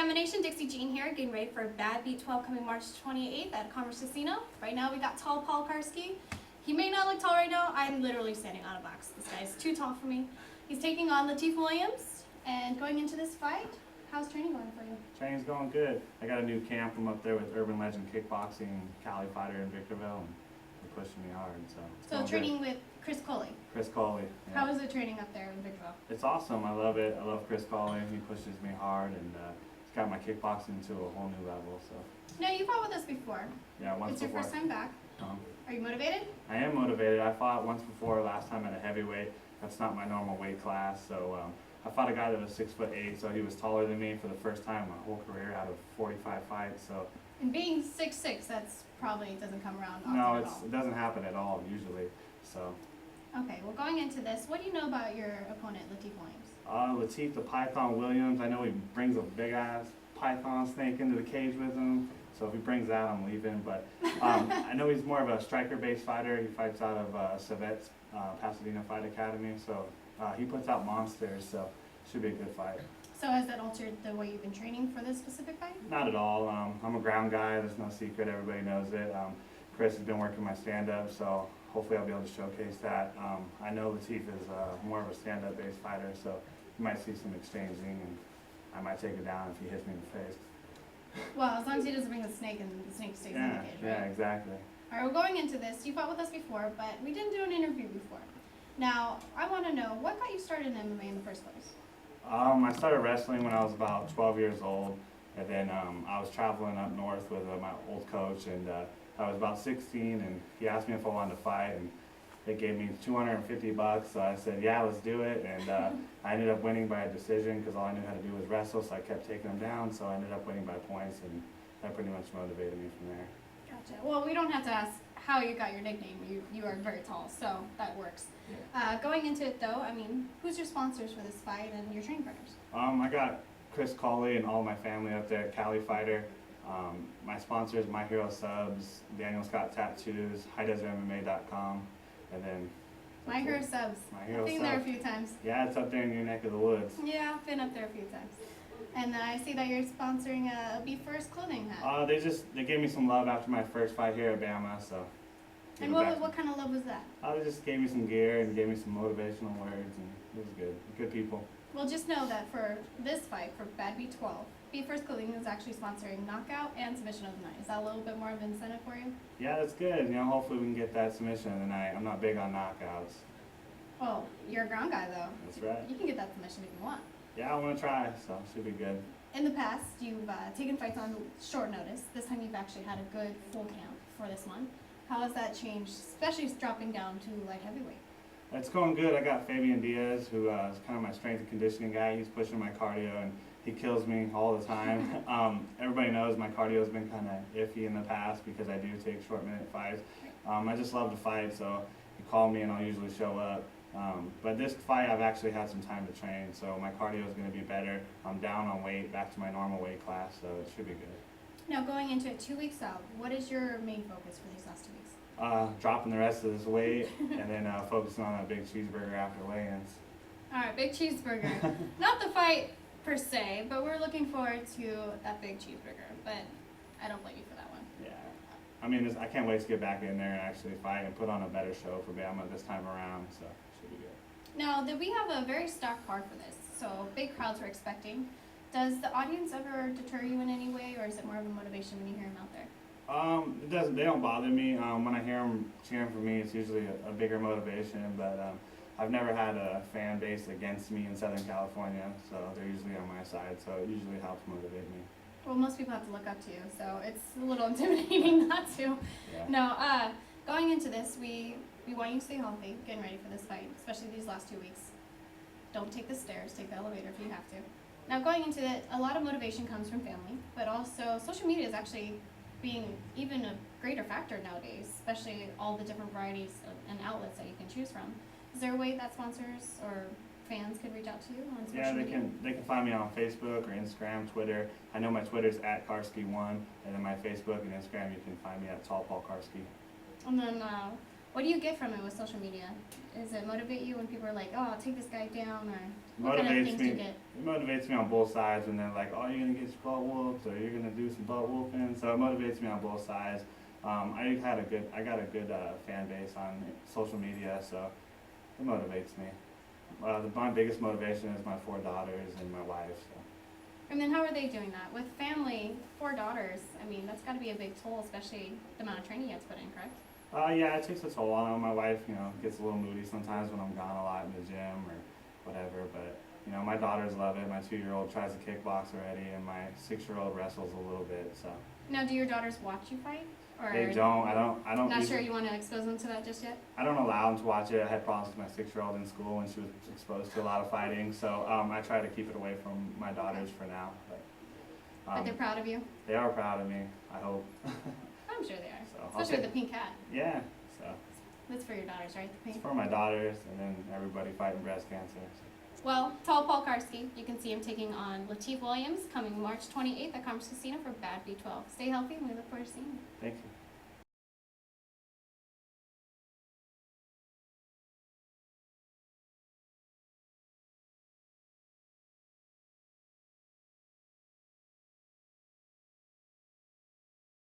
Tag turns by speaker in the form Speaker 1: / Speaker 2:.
Speaker 1: Bamma Nation, Dixie Jean here, getting ready for Badbeat 12 coming March 28th at Commerce Casino. Right now we got Tall Paul Karsky. He may not look tall right now. I'm literally standing on a box. This guy's too tall for me. He's taking on Lateef Wiliams, and going into this fight, how's training going for you?
Speaker 2: Training's going good. I got a new camp. I'm up there with Urban Legend Kickboxing, Kahli Fighter Victorville, and they're pushing me hard.
Speaker 1: So training with Chris Culley.
Speaker 2: Chris Culley. Yeah.
Speaker 1: How is it training up there in Victorville?
Speaker 2: It's awesome. I love it. I love Chris Culley. He pushes me hard, and he's got my kickboxing to a whole new level. So.
Speaker 1: Now you fought with us before.
Speaker 2: Yeah, once
Speaker 1: it's
Speaker 2: before.
Speaker 1: It's your first time back. Are you motivated?
Speaker 2: I am motivated. I fought once before, last time at a heavyweight. That's not my normal weight class. So I fought a guy that was 6'8", so he was taller than me for the first time in my whole career out of 45 fights. So.
Speaker 1: And being 6'6", that's probably doesn't come around often
Speaker 2: No,
Speaker 1: at all.
Speaker 2: it doesn't happen at all usually. So.
Speaker 1: Okay, well going into this, what do you know about your opponent, Lateef Wiliams?
Speaker 2: Lateef the Python Wiliams, I know he brings a big ass python snake into the cage with him. So if he brings that, I'm leaving. But I know he's more of a striker-based fighter. He fights out of Savet's Pasadena Fight Academy. So he puts out monsters. So should be a good fight.
Speaker 1: So has that altered the way you've been training for this specific fight?
Speaker 2: Not at all. I'm a ground guy. There's no secret. Everybody knows it. Chris has been working my stand-up, so hopefully I'll be able to showcase that. I know Lateef is more of a stand-up based fighter, so you might see some exchanging, and I might take it down if he hits me in the face.
Speaker 1: Well, as long as he doesn't bring the snake and the snake stays in the cage, right?
Speaker 2: Yeah, exactly.
Speaker 1: All right, well, going into this, you fought with us before, but we didn't do an interview before. Now, I want to know, what got you started in MMA in the first place?
Speaker 2: I started wrestling when I was about 12 years old, and then I was traveling up north with my old coach, and I was about 16, and he asked me if I wanted to fight, and they gave me $250, so I said, yeah, let's do it, and I ended up winning by a decision because all I knew how to do was wrestle, so I kept taking them down, so I ended up winning by points, and that pretty much motivated me from there.
Speaker 1: Gotcha. Well, we don't have to ask how you got your nickname. You are very tall, so that works. Yeah. Going into it, though, I mean, who's your sponsors for this fight and your training partners?
Speaker 2: I got Chris Culley and all my family up there at Kahli Fighter. My sponsors, My Hero Subs, Daniel Scott Tattoos, HighDesertMMA.com, and then
Speaker 1: My Hero Subs.
Speaker 2: I've
Speaker 1: been there a few times.
Speaker 2: Yeah, it's up there in your neck of the woods.
Speaker 1: Yeah, I've been up there a few times. And I see that you're sponsoring a Be First clothing hat.
Speaker 2: They gave me some love after my first fight here at BAMMA, so.
Speaker 1: And what kind of love was that?
Speaker 2: They just gave me some gear and gave me some motivational words, and it was good. Good people.
Speaker 1: Well, just know that for this fight, for Badbeat 12, Be First Clothing is actually sponsoring knockout and submission of the night. Is that a little bit more of an incentive for you?
Speaker 2: Yeah, that's good. You know, hopefully we can get that submission of the night. I'm not big on knockouts.
Speaker 1: Well, you're a ground guy, though.
Speaker 2: That's right.
Speaker 1: You can get that submission if you want.
Speaker 2: Yeah, I want to try, so it should be good.
Speaker 1: In the past, you've taken fights on short notice. This time you've actually had a good full camp for this one. How has that changed, especially dropping down to light heavyweight?
Speaker 2: It's going good. I got Fabian Diaz, who is kind of my strength and conditioning guy. He's pushing my cardio, and he kills me all the time. Everybody knows my cardio has been kind of iffy in the past because I do take short-minute fights. I just love to fight, so you call me and I'll usually show up. But this fight, I've actually had some time to train, so my cardio is going to be better. I'm down on weight, back to my normal weight class, so it should be good.
Speaker 1: Now, going into it 2 weeks out, what is your main focus for these last 2 weeks?
Speaker 2: Dropping the rest of this weight and then focusing on a big cheeseburger after weigh-ins.
Speaker 1: All right, big cheeseburger. Not the fight per se, but we're looking forward to that big cheeseburger. But I don't blame you for that one.
Speaker 2: Yeah. I mean, I can't wait to get back in there and actually fight and put on a better show for BAMMA this time around, so it should be good.
Speaker 1: Now, we have a very stacked card for this, so big crowds we're expecting. Does the audience ever deter you in any way, or is it more of a motivation when you hear them out there?
Speaker 2: It doesn't. They don't bother me. When I hear them cheering for me, it's usually a bigger motivation. But I've never had a fan base against me in Southern California, so they're usually on my side. So it usually helps motivate me.
Speaker 1: Well, most people have to look up to you, so it's a little intimidating not to.
Speaker 2: Yeah.
Speaker 1: No, going into this, we want you to stay healthy, getting ready for this fight, especially these last 2 weeks. Don't take the stairs, take the elevator if you have to. Now, going into it, a lot of motivation comes from family, but also social media is actually being even a greater factor nowadays, especially all the different varieties and outlets that you can choose from. Is there a way that sponsors or fans could reach out to you on social media?
Speaker 2: Yeah, they can find me on Facebook or Instagram, Twitter. I know my Twitter's at Karsky1, and then my Facebook and Instagram you can find me at Tall Paul Karsky.
Speaker 1: And then What do you get from it with social media? Does it motivate you when people are like, oh, I'll take this guy down, or what kind of things do you get?
Speaker 2: It motivates me on both sides when they're like, oh, you're gonna get your butt whooped, or you're gonna do some butt whooping. So it motivates me on both sides. I got a good fan base on social media, so it motivates me. My biggest motivation is my 4 daughters and my wife. So.
Speaker 1: And then how are they doing that? With family, 4 daughters, I mean, that's got to be a big toll, especially the amount of training you have to put in, correct?
Speaker 2: Yeah, it takes a toll on them. My wife, gets a little moody sometimes when I'm gone a lot in the gym or whatever, but, my daughters love it. My 2-year-old tries to kickbox already, and my 6-year-old wrestles a little bit, so.
Speaker 1: Now, do your daughters watch you fight? Or
Speaker 2: they don't. I don't.
Speaker 1: Not sure you want to expose them to that just yet?
Speaker 2: I don't allow them to watch it. I had problems with my 6-year-old in school when she was exposed to a lot of fighting, so I try to keep it away from my daughters for now.
Speaker 1: But they're proud of you?
Speaker 2: They are proud of me, I hope.
Speaker 1: I'm sure they are.
Speaker 2: So,
Speaker 1: especially with the pink hat.
Speaker 2: Yeah, so.
Speaker 1: That's for your daughters, right? The pink?
Speaker 2: It's for my daughters and then everybody fighting breast cancer. So.
Speaker 1: Well, Tall Paul Karsky, you can see him taking on Lateef Python Wiliams coming March 28th at Commerce Casino for Badbeat 12. Stay healthy and we look forward to seeing you.
Speaker 2: Thank you.